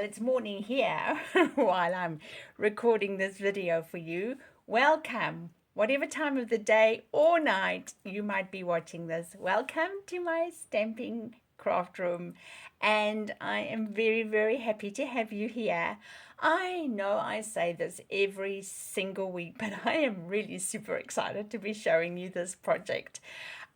it's morning here while I'm recording this video for you. Welcome, whatever time of the day or night you might be watching this. Welcome to my stamping craft room, and I am very, very happy to have you here. I know I say this every single week, but I am really super excited to be showing you this project.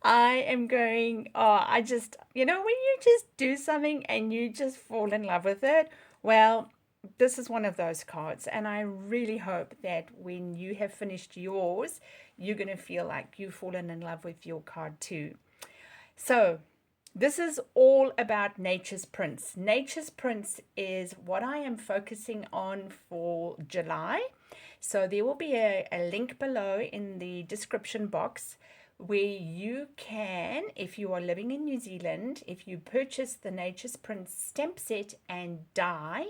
I am going, I just, when you just do something and you just fall in love with it, well, this is one of those cards. And I really hope that when you have finished yours, you're going to feel like you've fallen in love with your card too. So, this is all about Nature's Prints. Nature's Prints is what I am focusing on for July. So there will be a link below in the description box where you can, if you are living in New Zealand, if you purchase the Nature's Prints stamp set and die,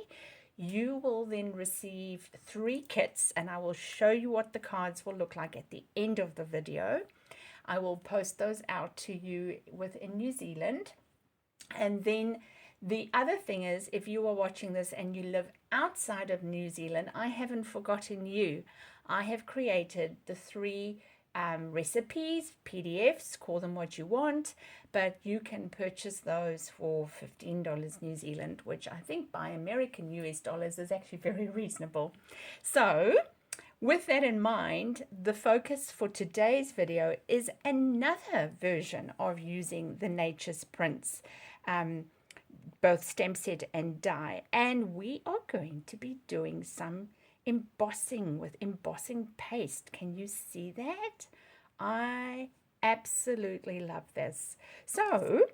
you will then receive 3 kits, and I will show you what the cards will look like at the end of the video. I will post those out to you within New Zealand. And then the other thing is, if you are watching this and you live outside of New Zealand, I haven't forgotten you. I have created the 3 recipes, PDFs, call them what you want, but you can purchase those for $15 New Zealand, which I think by American US dollars is actually very reasonable. So with that in mind, the focus for today's video is another version of using the Nature's Prints, both stamp set and die, and we are going to be doing some embossing with embossing paste. Can you see that? I absolutely love this. So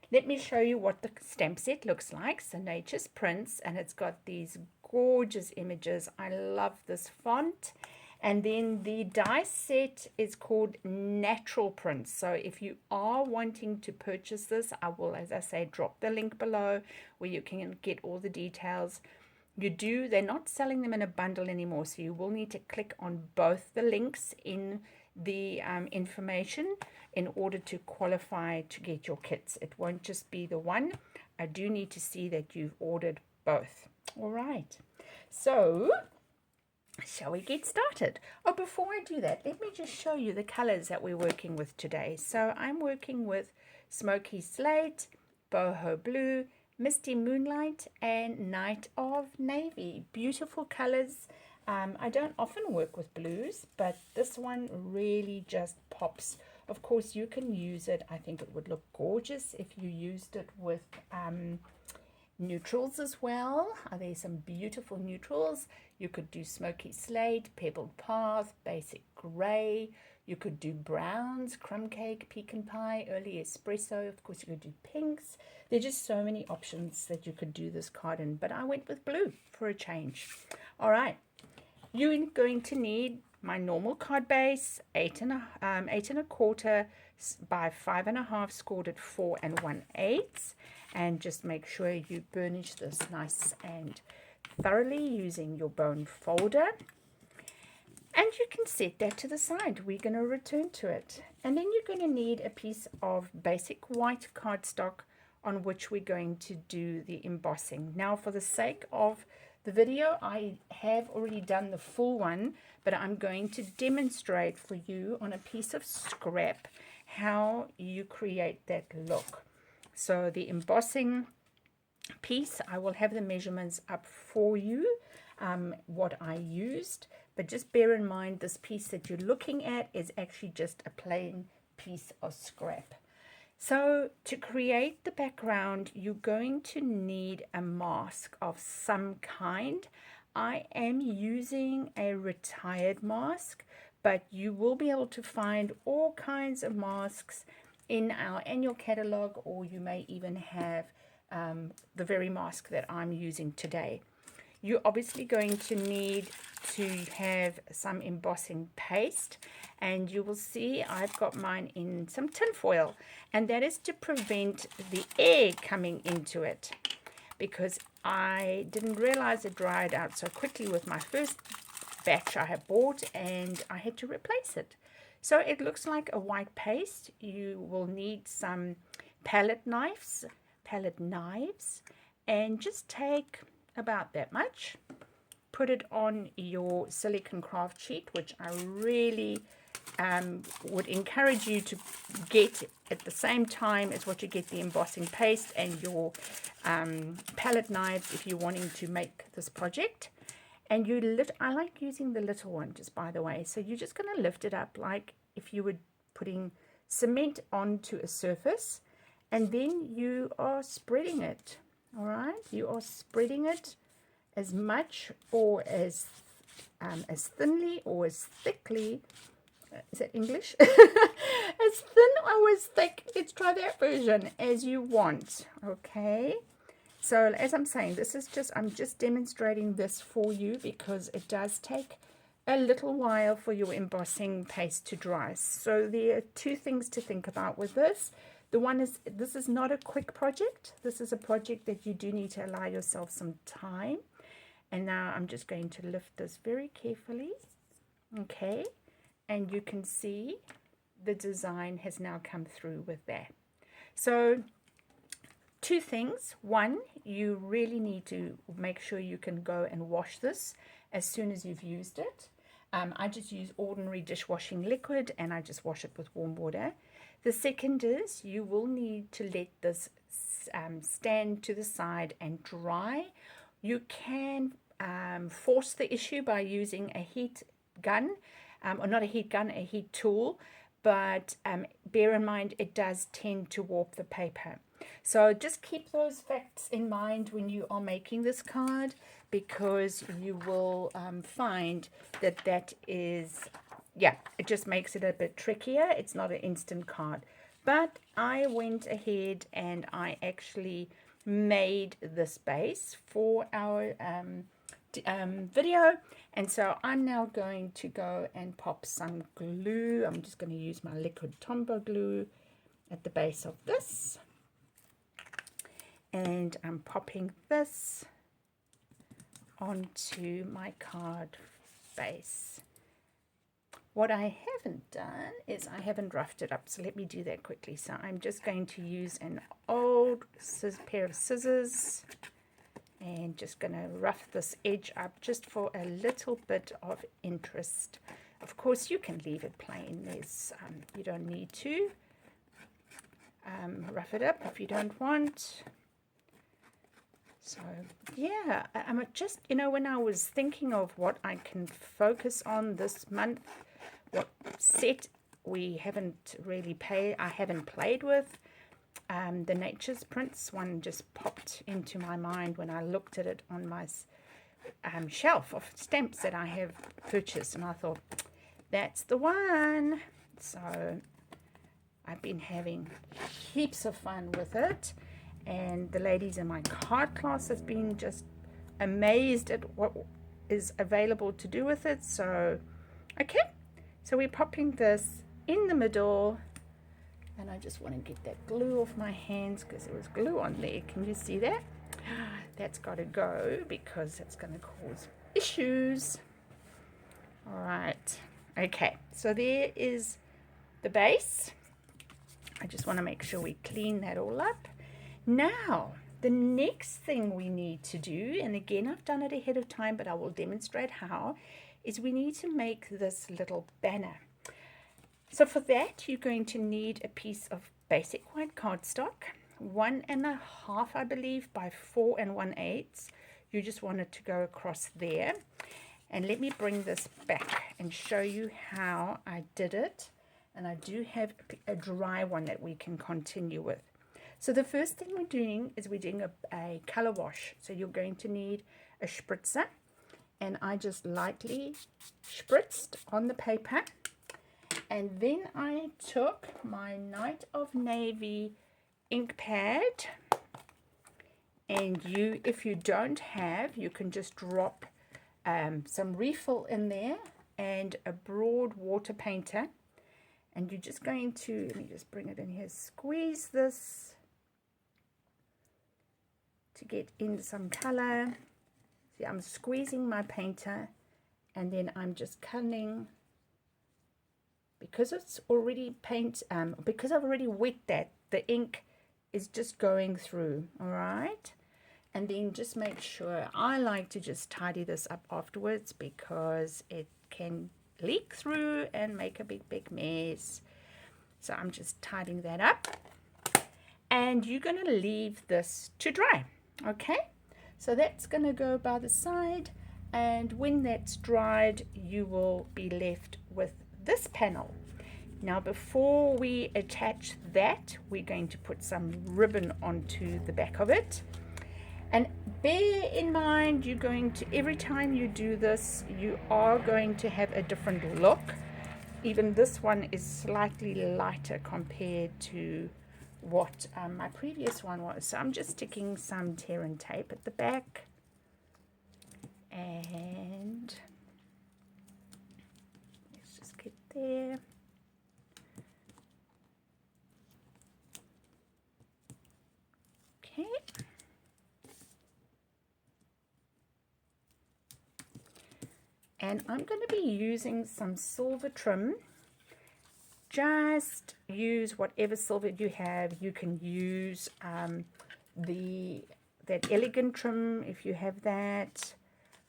let me show you what the stamp set looks like. So Nature's Prints, and it's got these gorgeous images. I love this font. And then the die set is called Natural Prints. So if you are wanting to purchase this, I will, as I say, drop the link below where you can get all the details. They're not selling them in a bundle anymore, so you will need to click on both the links in the information in order to qualify to get your kits. It won't just be the one. I do need to see that you've ordered both. All right, so shall we get started? Oh, before I do that, let me just show you the colors that we're working with today. So I'm working with Smoky Slate, Boho Blue, Misty Moonlight, and Night of Navy. Beautiful colors. I don't often work with blues, but this one really just pops. Of course, you can use it. I think it would look gorgeous if you used it with neutrals as well. There's some beautiful neutrals. You could do Smoky Slate, Pebbled Path, Basic Gray. You could do browns, crumb cake, pecan pie, early espresso. Of course, you could do pinks. There's just so many options that you could do this card in, but I went with blue for a change. All right, you're going to need my normal card base, 8 1/4 by 5 1/2, scored at 4 1/8, and just make sure you burnish this nice and thoroughly using your bone folder. And you can set that to the side. We're going to return to it. And then you're going to need a piece of basic white cardstock on which we're going to do the embossing. Now, for the sake of the video, I have already done the full one, but I'm going to demonstrate for you on a piece of scrap how you create that look. So the embossing piece, I will have the measurements up for you, what I used. But just bear in mind, this piece that you're looking at is actually just a plain piece of scrap. So to create the background, you're going to need a mask of some kind. I am using a retired mask, but you will be able to find all kinds of masks in our annual catalog, or you may even have the very mask that I'm using today. You're obviously going to need to have some embossing paste, and you will see I've got mine in some tin foil, and that is to prevent the air coming into it, because I didn't realize it dried out so quickly with my first batch I had bought, and I had to replace it. So it looks like a white paste. You will need some palette knives, and just take about that much. Put it on your silicone craft sheet, which I really would encourage you to get at the same time as what you get the embossing paste and your palette knives if you're wanting to make this project. And I like using the little one, just by the way. So you're just going to lift it up like if you were putting cement onto a surface, and then you are spreading it. All right, you are spreading it as much or as thinly or as thickly. Is that English? As thin or as thick, let's try that version, as you want. Okay, so as I'm saying, I'm just demonstrating this for you because it does take a little while for your embossing paste to dry. So there are two things to think about with this. The one is, this is not a quick project. This is a project that you do need to allow yourself some time. And now I'm just going to lift this very carefully. Okay, and you can see the design has now come through with that. So two things. One, you really need to make sure you can go and wash this as soon as you've used it. I just use ordinary dishwashing liquid and I just wash it with warm water. The second is you will need to let this stand to the side and dry. You can force the issue by using a heat gun, or not a heat gun, a heat tool, but bear in mind it does tend to warp the paper. So just keep those facts in mind when you are making this card, because you will find that is, yeah, it just makes it a bit trickier. It's not an instant card. But I went ahead and I actually made this base for our video, and so I'm now going to go and pop some glue. I'm just going to use my liquid Tombow glue at the base of this, and I'm popping this onto my card base. What I haven't done is I haven't roughed it up, so let me do that quickly. So I'm just going to use an old pair of scissors and just going to rough this edge up just for a little bit of interest. Of course, you can leave it plain. You don't need to rough it up if you don't want. So yeah, I'm just, when I was thinking of what I can focus on this month, what set I haven't played with, the Nature's Prints one just popped into my mind when I looked at it on my shelf of stamps that I have purchased, and I thought, that's the one. So I've been having heaps of fun with it, and the ladies in my card class have been just amazed at what is available to do with it. So okay, so we're popping this in the middle, and I just want to get that glue off my hands because there was glue on there. Can you see that? That's got to go because it's going to cause issues. All right, okay, so there is the base. I just want to make sure we clean that all up. Now, the next thing we need to do, and again, I've done it ahead of time, but I will demonstrate how, is we need to make this little banner. So for that, you're going to need a piece of basic white cardstock, 1.5, I believe, by 4 1/8. You just want it to go across there. And let me bring this back and show you how I did it. And I do have a dry one that we can continue with. So the first thing we're doing is we're doing a color wash. So you're going to need a spritzer, and I just lightly spritzed on the paper, and then I took my Night of Navy ink pad, and if you don't have, you can just drop some refill in there and a broad water painter, and you're just going to, let me just bring it in here, squeeze this to get in some color. See, I'm squeezing my painter, and then I'm just coloring, because it's already because I've already wet that, the ink is just going through. All right, And then just make sure, I like to just tidy this up afterwards because it can leak through and make a big mess. So I'm just tidying that up. And you're going to leave this to dry. Okay, so that's going to go by the side, and when that's dried you will be left with this panel. Now before we attach that, we're going to put some ribbon onto the back of it. And bear in mind, you're going to, every time you do this, you are going to have a different look. Even this one is slightly lighter compared to what my previous one was. So I'm just sticking some tear and tape at the back. And let's just get there. Okay. And I'm going to be using some silver trim. Just use whatever silver you have. You can use that elegant trim if you have that.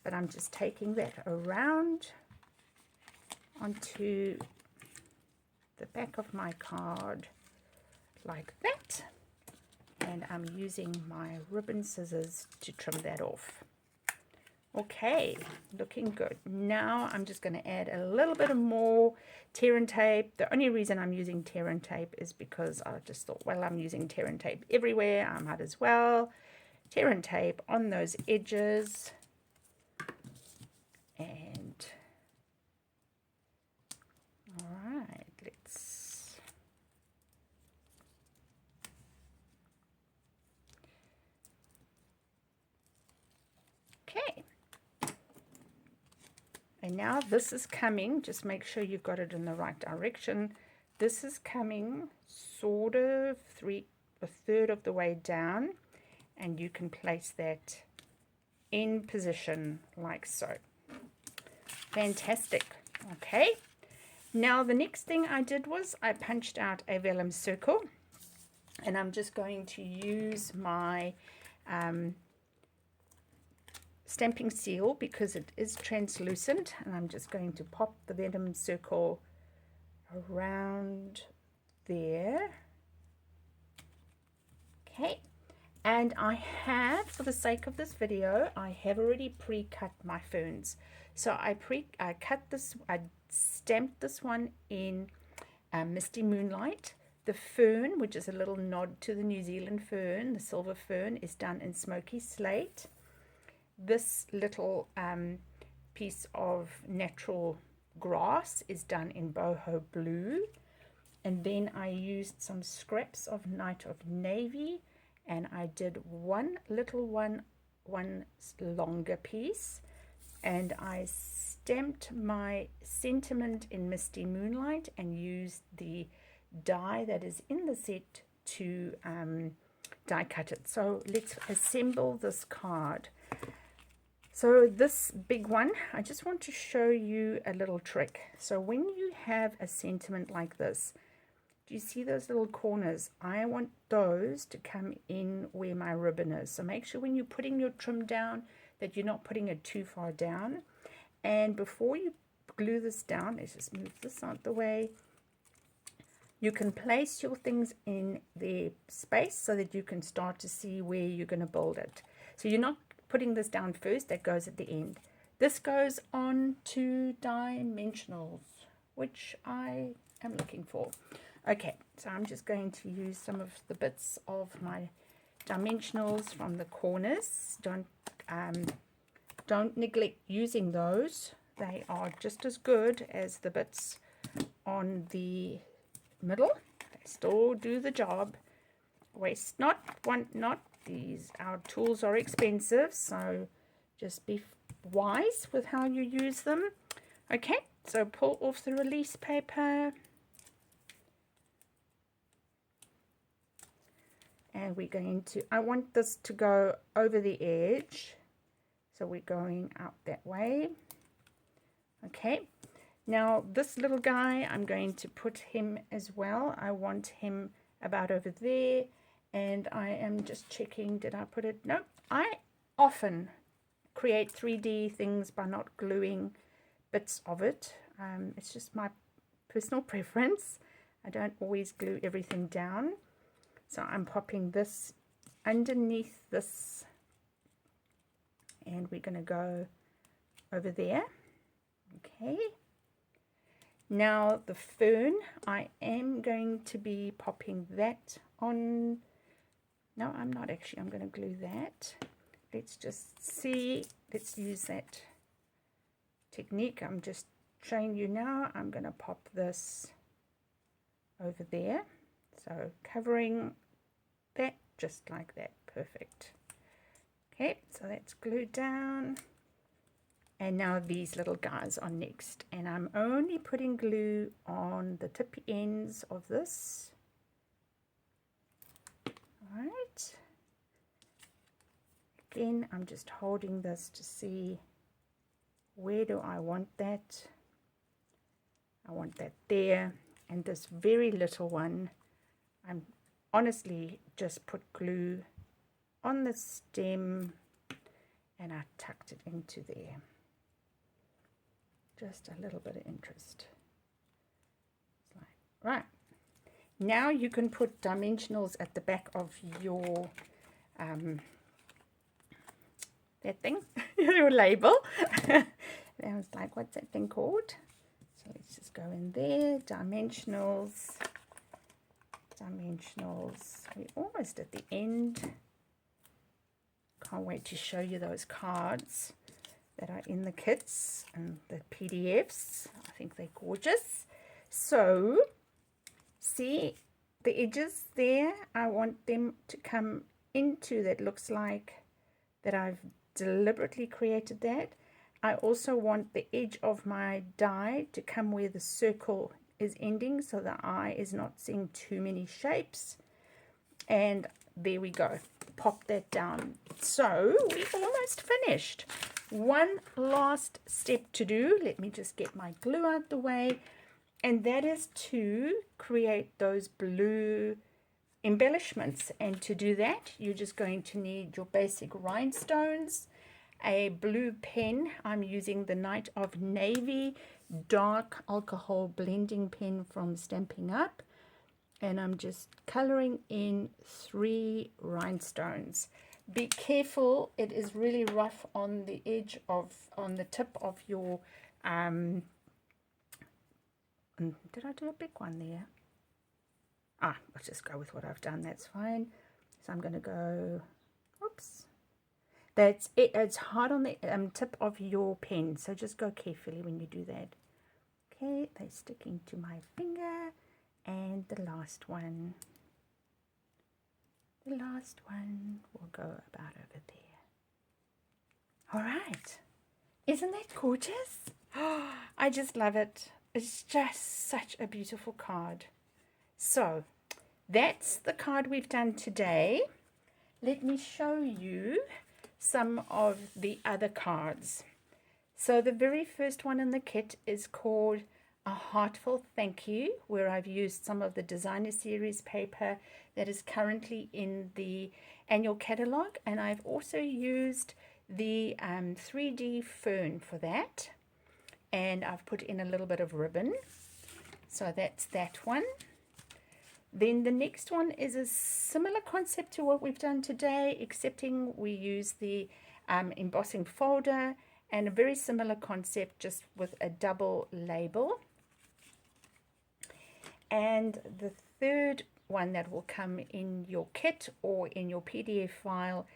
But I'm just taking that around onto the back of my card like that. And I'm using my ribbon scissors to trim that off. Okay, looking good. Now I'm just going to add a little bit of more tear and tape. The only reason I'm using tear and tape is because I just thought, well, I'm using tear and tape everywhere. I might as well tear and tape on those edges. And all right, let's okay. And now this is coming, just make sure you've got it in the right direction. This is coming sort of a third of the way down, and you can place that in position like so. Fantastic. Okay, now the next thing I did was I punched out a vellum circle, and I'm just going to use my stamping seal because it is translucent, and I'm just going to pop the vellum circle around there. Okay, and I have, for the sake of this video, I have already pre-cut my ferns. So I stamped this one in Misty Moonlight. The fern, which is a little nod to the New Zealand fern, the silver fern, is done in Smoky Slate. This little piece of natural grass is done in Boho Blue. And then I used some scraps of Night of Navy, and I did one longer piece. And I stamped my sentiment in Misty Moonlight and used the die that is in the set to die cut it. So let's assemble this card. So this big one, I just want to show you a little trick. So when you have a sentiment like this, do you see those little corners? I want those to come in where my ribbon is. So make sure when you're putting your trim down that you're not putting it too far down. And before you glue this down, let's just move this out the way. You can place your things in their space so that you can start to see where you're going to build it. So you're not putting this down first, that goes at the end. This goes on to dimensionals, which I am looking for. Okay, so I'm just going to use some of the bits of my dimensionals from the corners. Don't neglect using those. They are just as good as the bits on the middle. They still do the job. Waste not, want not. Our tools are expensive, so just be wise with how you use them. Okay, so pull off the release paper. And we're going to, I want this to go over the edge. So we're going out that way. Okay, now this little guy, I'm going to put him as well. I want him about over there. And I am just checking, did I put it? Nope. I often create 3D things by not gluing bits of it. It's just my personal preference. I don't always glue everything down. So I'm popping this underneath this, and we're going to go over there. Okay. Now the fern, I am going to be popping that on. No, I'm not actually. I'm going to glue that. Let's just see. Let's use that technique. I'm just showing you now. I'm going to pop this over there. So covering that just like that. Perfect. Okay, so that's glued down. And now these little guys are next. And I'm only putting glue on the tippy ends of this. Alright. Again, I'm just holding this to see where do I want that. I want that there. And this very little one, I'm honestly just put glue on the stem and I tucked it into there. Just a little bit of interest. It's like, right. Now you can put dimensionals at the back of your that thing, your label. I was like, what's that thing called? So let's just go in there, dimensionals. We're almost at the end. Can't wait to show you those cards that are in the kits and the PDFs. I think they're gorgeous. So see the edges there, I want them to come into that. Looks like that I've deliberately created that. I also want the edge of my die to come where the circle is ending, so the eye is not seeing too many shapes. And there we go, pop that down. So we're almost finished. One last step to do. Let me just get my glue out the way, and that is to create those blue embellishments. And to do that, you're just going to need your basic rhinestones, a blue pen. I'm using the Night of Navy dark alcohol blending pen from Stampin' Up, and I'm just coloring in 3 rhinestones. Be careful, it is really rough on the edge of, on the tip of your did I do a big one there? Let's just go with what I've done, that's fine. So I'm going to go, oops, that's it. It's hard on the tip of your pen, so just go carefully when you do that. Okay, they're sticking to my finger. And the last one will go about over there. All right, isn't that gorgeous? Oh, I just love it. It's just such a beautiful card. So that's the card we've done today. Let me show you some of the other cards. So the very first one in the kit is called A Heartfelt Thank You, where I've used some of the designer series paper that is currently in the annual catalog, and I've also used the 3D fern for that, and I've put in a little bit of ribbon. So that's that one. Then the next one is a similar concept to what we've done today, excepting we use the embossing folder, and a very similar concept, just with a double label. And the third one that will come in your kit or in your PDF file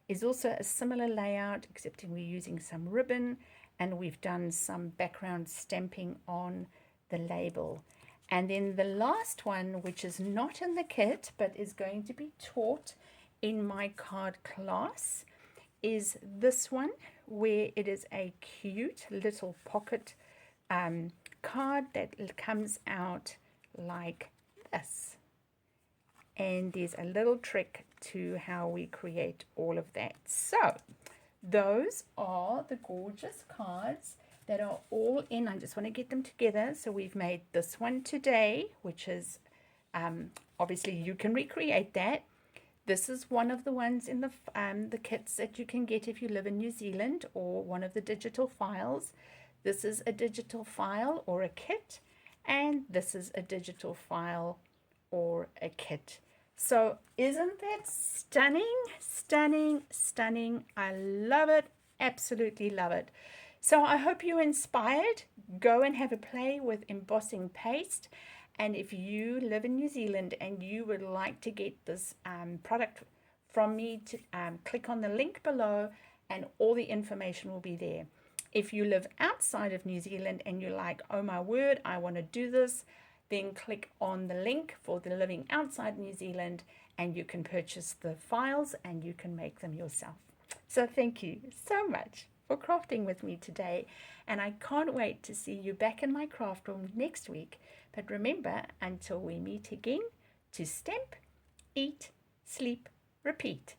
is also a similar layout, excepting we're using some ribbon and we've done some background stamping on the label. And then the last one, which is not in the kit but is going to be taught in my card class, is this one, where it is a cute little pocket card that comes out like this. And there's a little trick to how we create all of that. So those are the gorgeous cards that are all in. I just want to get them together. So we've made this one today, which is obviously you can recreate that. This is one of the ones in the kits that you can get if you live in New Zealand, or one of the digital files. This is a digital file or a kit, and this is a digital file or a kit. So isn't that stunning? Stunning, stunning. I love it. Absolutely love it. So I hope you're inspired. Go and have a play with embossing paste. And if you live in New Zealand and you would like to get this product from me, to click on the link below and all the information will be there. If you live outside of New Zealand and you're like, oh my word, I want to do this, then click on the link for the living outside New Zealand and you can purchase the files and you can make them yourself. So thank you so much for crafting with me today, and I can't wait to see you back in my craft room next week. But remember, until we meet again, to stamp, eat, sleep, repeat.